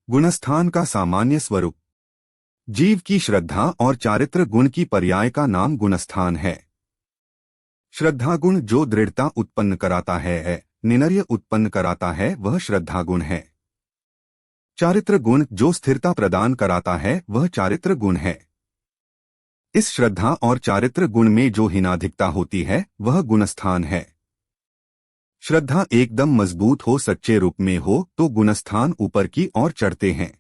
गुणस्थान का सामान्य स्वरूप। जीव की श्रद्धा और चारित्र गुण की पर्याय का नाम गुणस्थान है। श्रद्धा गुण जो दृढ़ता उत्पन्न कराता है, निनर्य उत्पन्न कराता है, वह श्रद्धा गुण है। चारित्र गुण जो स्थिरता प्रदान कराता है, वह चारित्र गुण है। इस श्रद्धा और चारित्र गुण में जो हीनाधिकता होती है, वह गुणस्थान है। श्रद्धा एकदम मजबूत हो, सच्चे रूप में हो, तो गुणस्थान ऊपर की ओर चढ़ते हैं,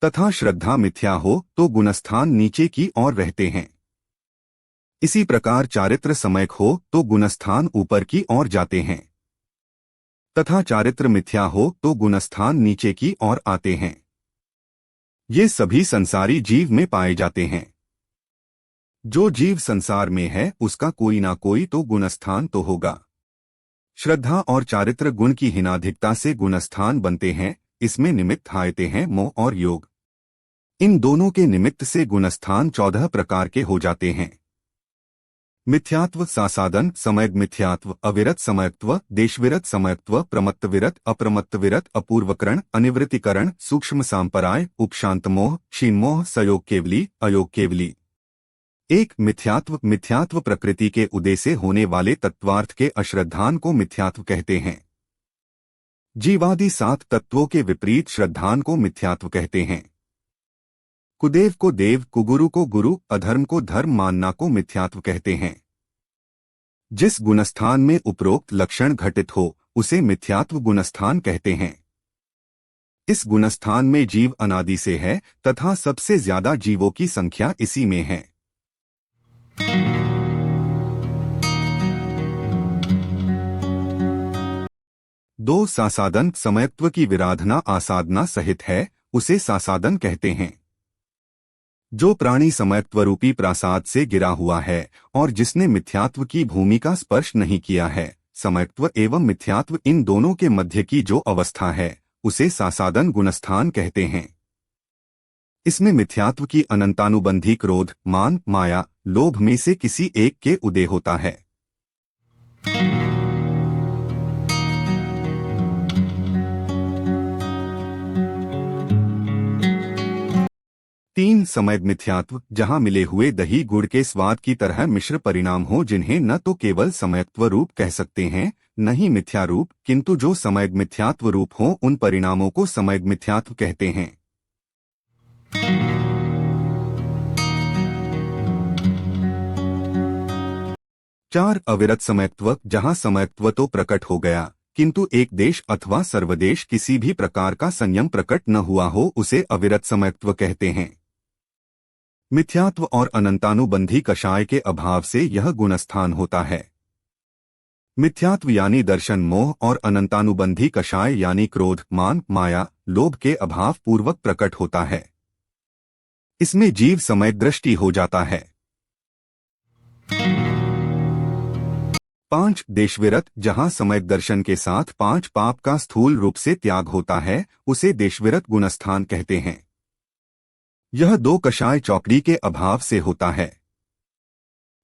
तथा श्रद्धा मिथ्या हो तो गुणस्थान नीचे की ओर रहते हैं। इसी प्रकार चारित्र सम्यक हो तो गुणस्थान ऊपर की ओर जाते हैं, तथा चारित्र मिथ्या हो तो गुणस्थान नीचे की ओर आते हैं। ये सभी संसारी जीव में पाए जाते हैं। जो जीव संसार में है, उसका कोई ना कोई तो गुणस्थान तो होगा। श्रद्धा और चारित्र गुण की हीनाधिकता से गुणस्थान बनते हैं। इसमें निमित्त आते हैं मोह और योग। इन दोनों के निमित्त से गुणस्थान 14 प्रकार के हो जाते हैं। मिथ्यात्व, सासादन, समयग मिथ्यात्व, अविरत समयत्व, देशविरत समयत्व, प्रमत्तविरत, अप्रमत्तविरत, अपूर्वकरण, अनिवृत्तिकरण, सूक्ष्म सांपराय, उपशांत मोह, क्षीणमोह, सयोग केवली, अयोग केवली। एक मिथ्यात्व। मिथ्यात्व प्रकृति के उदय से होने वाले तत्वार्थ के अश्रद्धान को मिथ्यात्व कहते हैं। जीवादि 7 तत्वों के विपरीत श्रद्धान को मिथ्यात्व कहते हैं। कुदेव को देव, कुगुरु को गुरु, अधर्म को धर्म मानना को मिथ्यात्व कहते हैं। जिस गुणस्थान में उपरोक्त लक्षण घटित हो, उसे मिथ्यात्व गुणस्थान कहते हैं। इस गुणस्थान में जीव अनादि से है, तथा सबसे ज्यादा जीवों की संख्या इसी में है। दो सासादन। समयत्व की विराधना आसाधना सहित है, उसे सासादन कहते हैं। जो प्राणी समयत्व रूपी प्रासाद से गिरा हुआ है और जिसने मिथ्यात्व की भूमि का स्पर्श नहीं किया है, समयत्व एवं मिथ्यात्व इन दोनों के मध्य की जो अवस्था है, उसे सासादन गुणस्थान कहते हैं। इसमें मिथ्यात्व की अनंतानुबंधी क्रोध, मान, माया, लोभ में से किसी एक के उदय होता है। तीन समयग मिथ्यात्व। जहां मिले हुए दही गुड़ के स्वाद की तरह मिश्र परिणाम हो, जिन्हें न तो केवल समयत्व रूप कह सकते हैं, न ही मिथ्या रूप, किंतु जो समयग मिथ्यात्व रूप हो, उन परिणामों को समयग मिथ्यात्व कहते हैं। चार अविरत समयत्व। जहां समयत्व तो प्रकट हो गया, किंतु एक देश अथवा सर्वदेश किसी भी प्रकार का संयम प्रकट न हुआ हो, उसे अविरत समयत्व कहते हैं। मिथ्यात्व और अनंतानुबंधी कषाय के अभाव से यह गुणस्थान होता है। मिथ्यात्व यानी दर्शन मोह और अनंतानुबंधी कषाय यानी क्रोध, मान, माया, लोभ के अभाव पूर्वक प्रकट होता है। इसमें जीव समय दृष्टि हो जाता है। 5 देशविरत। जहां समय दर्शन के साथ 5 पाप का स्थूल रूप से त्याग होता है, उसे देशविरत गुणस्थान कहते हैं। यह 2 कषाय चौकड़ी के अभाव से होता है।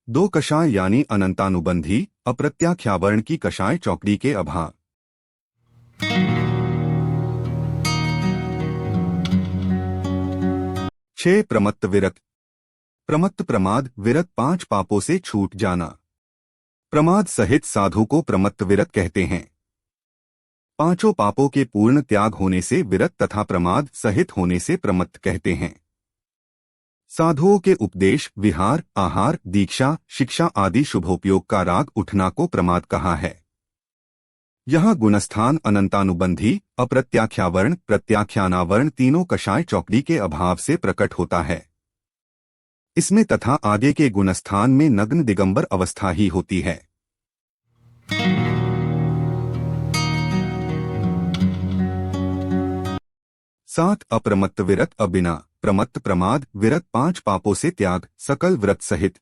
2 कषाय यानी अनंतानुबंधी, अप्रत्याख्यावर्ण की कषाय चौकड़ी के अभाव। 6 प्रमत्त विरत। प्रमत्त प्रमाद, विरत 5 पापों से छूट जाना। प्रमाद सहित साधु को प्रमत्त विरत कहते हैं। 5 पापों के पूर्ण त्याग होने से विरत तथा प्रमाद सहित होने से प्रमत्त कहते हैं। साधुओं के उपदेश, विहार, आहार, दीक्षा, शिक्षा आदि शुभोपयोग का राग उठना को प्रमाद कहा है। यह गुणस्थान अनंतानुबंधी, अप्रत्याख्यावर्ण, प्रत्याख्यानावर्ण तीनों कषाय चौकड़ी के अभाव से प्रकट होता है। इसमें तथा आगे के गुणस्थान में नग्न दिगंबर अवस्था ही होती है। सात अप्रमत्त विरत। अबिना प्रमत्त प्रमाद, विरत 5 पापों से त्याग, सकल व्रत सहित।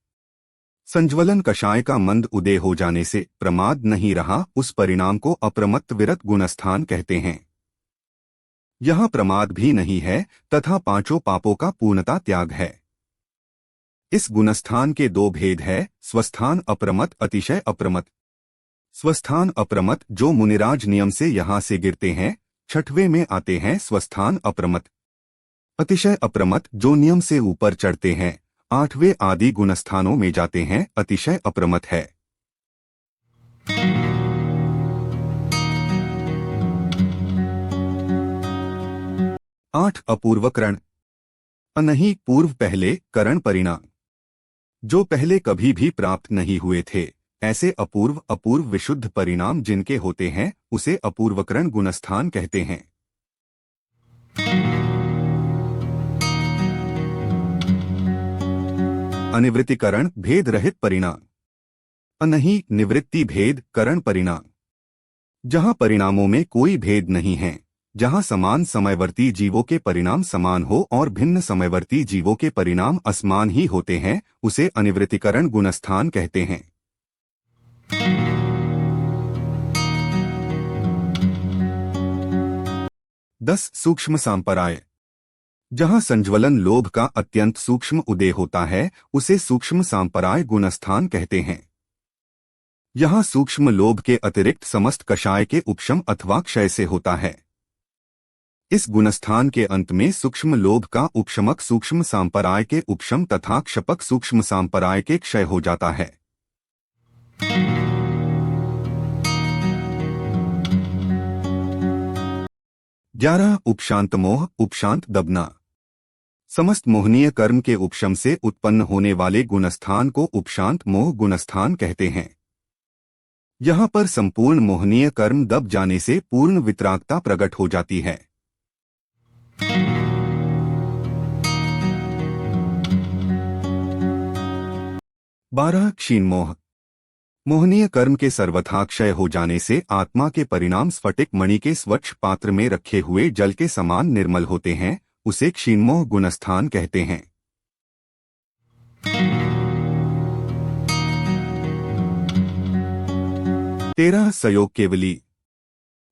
संज्वलन कषाय का मंद उदय हो जाने से प्रमाद नहीं रहा, उस परिणाम को अप्रमत्त विरत गुणस्थान कहते हैं। यह प्रमाद भी नहीं है तथा 5 पापों का पूर्णता त्याग है। इस गुणस्थान के 2 भेद है, स्वस्थान अप्रमत्त, अतिशय अप्रमत्त। स्वस्थान अप्रमत्त जो मुनिराज नियम से यहाँ से गिरते हैं, छठवें में आते हैं स्वस्थान अप्रमत, अतिशय अप्रमत जो नियम से ऊपर चढ़ते हैं। आठवें आदि गुणस्थानों में जाते हैं, अतिशय अप्रमत है। आठ अपूर्वकरण, नहीं पूर्व पहले करण परिणाम, जो पहले कभी भी प्राप्त नहीं हुए थे। ऐसे अपूर्व अपूर्व विशुद्ध परिणाम जिनके होते हैं उसे अपूर्वकरण गुणस्थान कहते हैं। अनिवृत्तिकरण भेद रहित परिणाम, नहीं निवृत्ति भेद करण परिणाम, जहां परिणामों में कोई भेद नहीं है, जहां समान समयवर्ती जीवों के परिणाम समान हो और भिन्न समयवर्ती जीवों के परिणाम असमान ही होते हैं, उसे अनिवृत्तिकरण गुणस्थान कहते हैं। 10 सूक्ष्म सांपराय, जहां संज्वलन लोभ का अत्यंत सूक्ष्म उदय होता है उसे सूक्ष्म सांपराय गुणस्थान कहते हैं। यहां सूक्ष्म लोभ के अतिरिक्त समस्त कषाय के उपशम अथवा क्षय से होता है। इस गुणस्थान के अंत में सूक्ष्म लोभ का उपशमक सूक्ष्म सांपराय के उपशम तथा क्षपक सूक्ष्म सांपराय के क्षय हो जाता है। 11 उपशांत मोह उपशांत दबना, समस्त मोहनीय कर्म के उपशम से उत्पन्न होने वाले गुणस्थान को उपशांत मोह गुणस्थान कहते हैं। यहाँ पर संपूर्ण मोहनीय कर्म दब जाने से पूर्ण वितरागता प्रकट हो जाती है। 12 क्षीण मोह, मोहनीय कर्म के सर्वथा क्षय हो जाने से आत्मा के परिणाम स्फटिक मणि के स्वच्छ पात्र में रखे हुए जल के समान निर्मल होते हैं, उसे क्षीणमोह गुणस्थान कहते हैं। 13 सयोग केवली,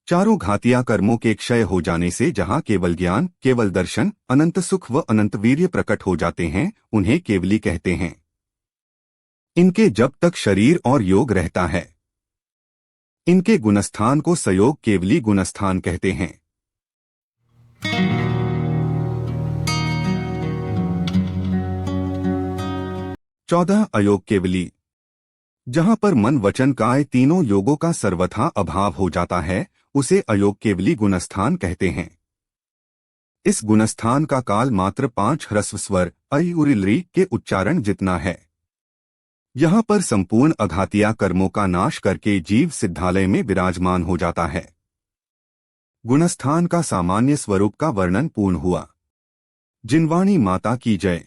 चारों घातिया कर्मों के क्षय हो जाने से जहां केवल ज्ञान केवल दर्शन अनंत सुख व अनंत वीर्य प्रकट हो जाते हैं उन्हें केवली कहते हैं। इनके जब तक शरीर और योग रहता है इनके गुणस्थान को सयोग केवली गुणस्थान कहते हैं। 14 अयोग केवली, जहां पर मन वचन काय तीनों योगों का सर्वथा अभाव हो जाता है उसे अयोग केवली गुणस्थान कहते हैं। इस गुणस्थान का काल मात्र 5 ह्रस्व स्वर ऐ उरिलरी के उच्चारण जितना है। यहाँ पर संपूर्ण अघातिया कर्मों का नाश करके जीव सिद्धालय में विराजमान हो जाता है। गुणस्थान का सामान्य स्वरूप का वर्णन पूर्ण हुआ। जिनवाणी माता की जय।